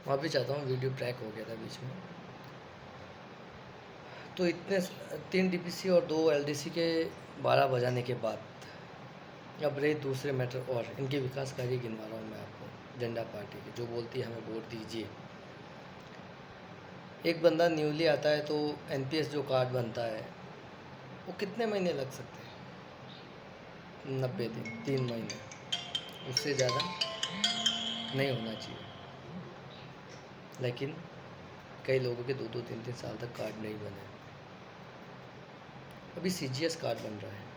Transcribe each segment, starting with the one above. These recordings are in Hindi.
माफ़ी चाहता हूँ, वीडियो ब्रेक हो गया था बीच में। तो इतने 3 डीपीसी और 2 एलडीसी के 12 बजाने के बाद अब रही दूसरे मैटर, और इनके विकास कार्य गिनवा रहा हूँ मैं आपको। झंडा पार्टी के जो बोलती है हमें वोट दीजिए। एक बंदा न्यूली आता है तो एनपीएस जो कार्ड बनता है वो कितने महीने लग सकते हैं? 90 दिन, 3 महीने, उससे ज़्यादा नहीं होना चाहिए। लेकिन कई लोगों के 2-2 3-3 साल तक कार्ड नहीं बने। अभी सीजीएस कार्ड बन रहा है,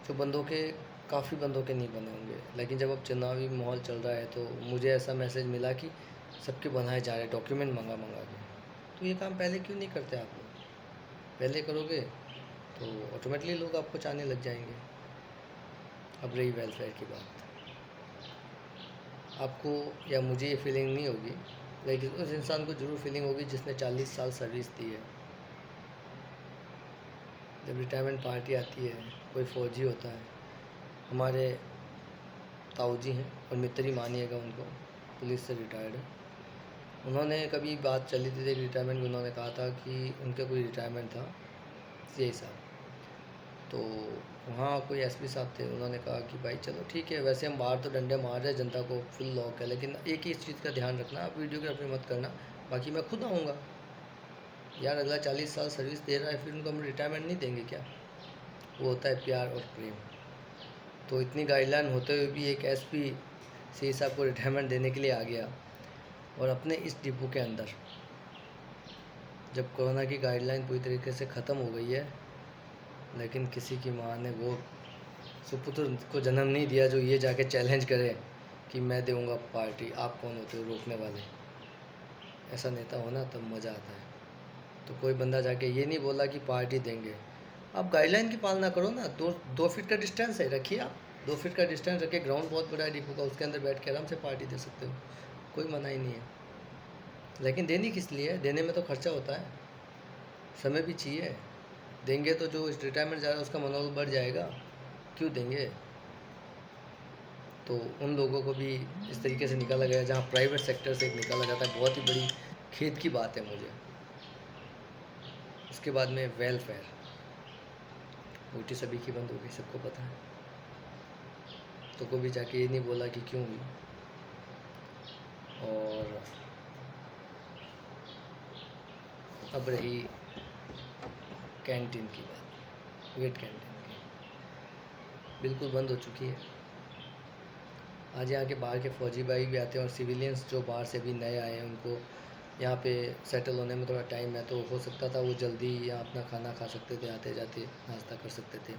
जो बंदों के, काफ़ी बंदों के नहीं बने होंगे। लेकिन जब अब चुनावी माहौल चल रहा है तो मुझे ऐसा मैसेज मिला कि सबके बनाए जा रहे डॉक्यूमेंट मंगा मंगा के। तो ये काम पहले क्यों नहीं करते आप लोग? पहले करोगे तो ऑटोमेटिकली लोग आपको चाहने लग जाएंगे। अब रही वेलफेयर की बात, आपको या मुझे ये फीलिंग नहीं होगी, लेकिन उस इंसान को ज़रूर फीलिंग होगी जिसने 40 साल सर्विस दी है। जब रिटायरमेंट पार्टी आती है, कोई फ़ौजी होता है, हमारे ताऊ जी हैं और मित्र ही मानिएगा उनको, पुलिस से रिटायर्ड है। उन्होंने कभी बात चली थी रिटायरमेंट की, उन्होंने कहा था कि उनका कोई रिटायरमेंट था सीआई साहब, तो वहाँ कोई एसपी साहब थे। उन्होंने कहा कि भाई चलो ठीक है, वैसे हम बाहर तो डंडे मार रहे हैं, जनता को फुल लॉक है, लेकिन एक ही इस चीज़ का ध्यान रखना, आप वीडियोग्राफी मत करना, बाकी मैं खुद आऊँगा। यार अगला 40 साल सर्विस दे रहा है, फिर उनको हम रिटायरमेंट नहीं देंगे क्या? वो होता है प्यार और प्रेम। तो इतनी गाइडलाइन होते हुए भी एक एसपी सी साहब को रिटायरमेंट देने के लिए आ गया, और अपने इस डिपो के अंदर जब कोरोना की गाइडलाइन पूरी तरीके से ख़त्म हो गई है, लेकिन किसी की माँ ने वो सुपुत्र को जन्म नहीं दिया जो ये जाके चैलेंज करे कि मैं दूंगा पार्टी, आप कौन होते हो रोकने वाले? ऐसा नेता हो ना तब मज़ा आता है। तो कोई बंदा जाके ये नहीं बोला कि पार्टी देंगे। आप गाइडलाइन की पालना करो ना। 2 फीट का डिस्टेंस है, रखिए आप 2 फीट का डिस्टेंस रखिए। ग्राउंड बहुत बड़ा है डिपो का, उसके अंदर बैठ के आराम से पार्टी दे सकते हो, कोई मना ही नहीं है। लेकिन देनी किस लिए है? देने में तो खर्चा होता है, समय भी चाहिए। देंगे तो जो इस रिटायरमेंट जा रहा है उसका मनोबल बढ़ जाएगा, क्यों देंगे? तो उन लोगों को भी इस तरीके से निकाला गया जहाँ प्राइवेट सेक्टर से एक निकाला जाता है, बहुत ही बड़ी खेद की बात है मुझे। उसके बाद में वेलफेयर, रोटी सभी की बंद हो गई, सबको पता है। तो कोई भी जाके ये नहीं बोला कि क्यों हुई। और अब रही कैंटीन की बात, वेट कैंटीन की बिल्कुल बंद हो चुकी है। आज यहाँ के बाहर के फ़ौजी भाई भी आते हैं, और सिविलियंस जो बाहर से भी नए आए हैं उनको यहाँ पे सेटल होने में थोड़ा टाइम है, तो हो सकता था वो जल्दी यहाँ अपना खाना खा सकते थे, आते जाते नाश्ता कर सकते थे।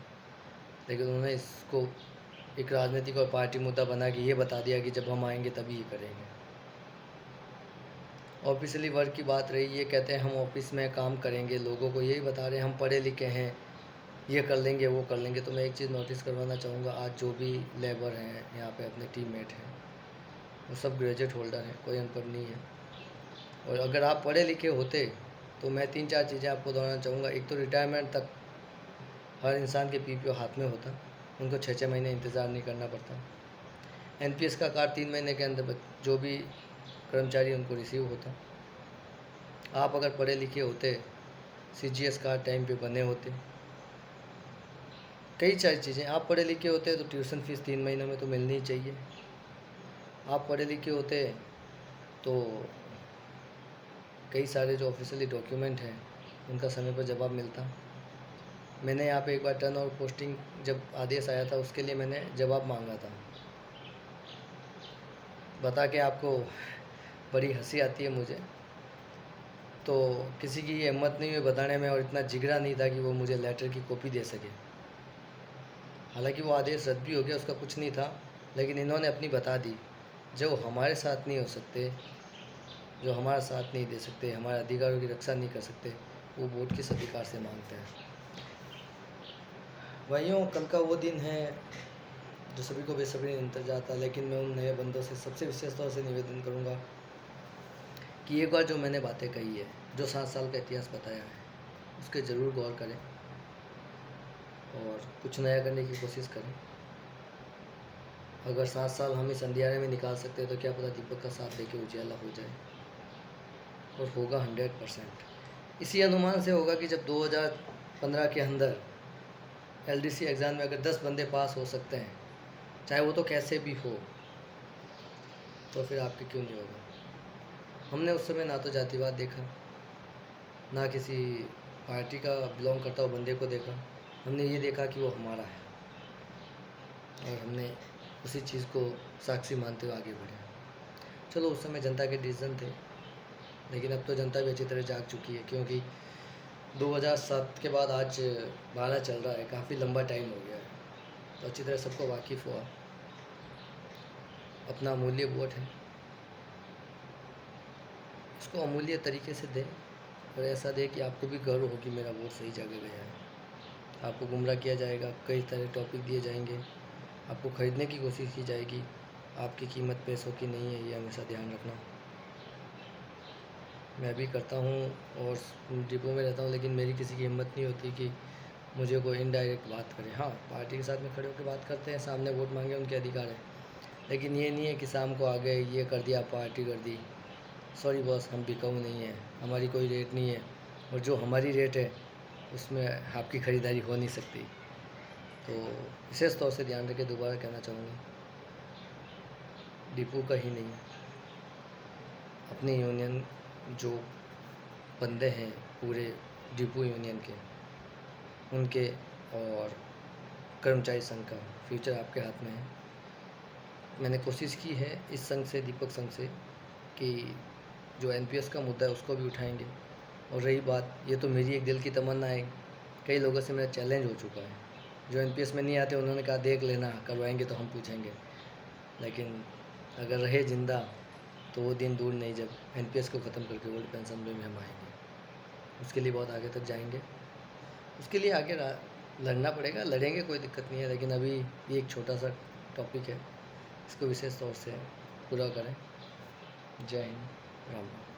लेकिन उन्होंने इसको एक राजनीतिक और पार्टी मुद्दा बना के ये बता दिया कि जब हम आएंगे तभी ये करेंगे। ऑफिशियली वर्क की बात रही, ये कहते हैं हम ऑफिस में काम करेंगे, लोगों को यही बता रहे हैं हम पढ़े लिखे हैं, ये कर लेंगे वो कर लेंगे। तो मैं एक चीज़ नोटिस करवाना चाहूँगा, आज जो भी लेबर हैं यहाँ पे अपने टीममेट हैं, वो सब ग्रेजुएट होल्डर हैं, कोई अनपढ़ नहीं है। और अगर आप पढ़े लिखे होते तो मैं 3-4 चीज़ें आपको दोहराना चाहूँगा। एक तो रिटायरमेंट तक हर इंसान के पीपीओ हाथ में होता, उनको 6-6 महीने इंतज़ार नहीं करना पड़ता। एनपीएस का कार्ड 3 महीने के अंदर जो भी कर्मचारी उनको रिसीव होता। आप अगर पढ़े लिखे होते, सीजीएस कार्ड टाइम पे बने होते, कई सारी चीज़ें। आप पढ़े लिखे होते तो ट्यूशन फीस 3 महीनों में तो मिलनी ही चाहिए। आप पढ़े लिखे होते तो कई सारे जो ऑफिशियली डॉक्यूमेंट हैं उनका समय पर जवाब मिलता। मैंने यहाँ पे एक बार टर्न और पोस्टिंग जब आदेश आया था उसके लिए मैंने जवाब मांगा था, बता के आपको बड़ी हंसी आती है मुझे। तो किसी की हिम्मत नहीं हुई बताने में, और इतना जिगरा नहीं था कि वो मुझे लेटर की कॉपी दे सके। हालांकि वो आदेश रद्द भी हो गया, उसका कुछ नहीं था, लेकिन इन्होंने अपनी बता दी। जो हमारे साथ नहीं हो सकते, जो हमारा साथ नहीं दे सकते, हमारे अधिकारों की रक्षा नहीं कर सकते, वो वोट किस अधिकार से मांगते हैं? भाइयों, कल का वो दिन है जो सभी को बेसब्री इंतजार जाता है। लेकिन मैं उन नए बंदों से सबसे विशेष तौर से निवेदन करूँगा कि एक बार जो मैंने बातें कही है, जो 7 साल का इतिहास बताया है, उसके ज़रूर गौर करें और कुछ नया करने की कोशिश करें। अगर 7 साल हम इस अंधियारे में निकाल सकते हैं तो क्या पता दीपक का साथ लेके उजाला हो जाए, और होगा 100%। इसी अनुमान से होगा कि जब 2015 के अंदर LDC एग्ज़ाम में अगर 10 बंदे पास हो सकते हैं, चाहे वो तो कैसे भी हो, तो फिर आपके क्यों नहीं होगा। हमने उस समय ना तो जातिवाद देखा, ना किसी पार्टी का बिलोंग करता हुआ बंदे को देखा। हमने ये देखा कि वो हमारा है, और हमने उसी चीज़ को साक्षी मानते हुए आगे बढ़े। चलो, उस समय जनता के डिसीजन थे, लेकिन अब तो जनता भी अच्छी तरह जाग चुकी है, क्योंकि 2007 के बाद आज 12 चल रहा है, काफ़ी लंबा टाइम हो गया है, तो अच्छी तरह सबको वाकिफ़ हुआ। अपना अमूल्य वोट है, इसको अमूल्य तरीके से दें, और ऐसा दें कि आपको भी गर्व हो कि मेरा वोट सही जगह गया है। आपको गुमराह किया जाएगा, कई तरह टॉपिक दिए जाएंगे, आपको ख़रीदने की कोशिश की जाएगी, आपकी कीमत पैसों की नहीं है, ये हमेशा ध्यान रखना। मैं भी करता हूँ और डिपो में रहता हूँ, लेकिन मेरी किसी की हिम्मत नहीं होती कि मुझे कोई इनडायरेक्ट बात करे। हाँ, पार्टी के साथ में खड़े होकर बात करते हैं, सामने वोट मांगे, उनके अधिकार है, लेकिन ये नहीं है कि शाम को आ गए, ये कर दिया, पार्टी कर दी। सॉरी बॉस, हम बिकाऊ नहीं है, हमारी कोई रेट नहीं है, और जो हमारी रेट है उसमें आपकी ख़रीदारी हो नहीं सकती। तो विशेष तौर से ध्यान रखें, दोबारा कहना चाहूँगा, डिपो का ही नहीं, अपनी यूनियन जो बंदे हैं पूरे डिपो यूनियन के, उनके और कर्मचारी संघ का फ्यूचर आपके हाथ में है। मैंने कोशिश की है इस संघ से, दीपक संघ से, कि जो NPS का मुद्दा है उसको भी उठाएंगे। और रही बात, ये तो मेरी एक दिल की तमन्ना है, कई लोगों से मेरा चैलेंज हो चुका है, जो NPS में नहीं आते उन्होंने कहा देख लेना, करवाएंगे तो हम पूछेंगे। लेकिन अगर रहे ज़िंदा तो वो दिन दूर नहीं जब NPS को ख़त्म करके ओल्ड पेंशन में हम आएंगे। उसके लिए बहुत आगे तक जाएंगे, उसके लिए आगे लड़ना पड़ेगा, लड़ेंगे, कोई दिक्कत नहीं है, लेकिन अभी ये एक छोटा सा टॉपिक है, इसको विशेष तौर से पूरा करें। जय हिंद, राम राम।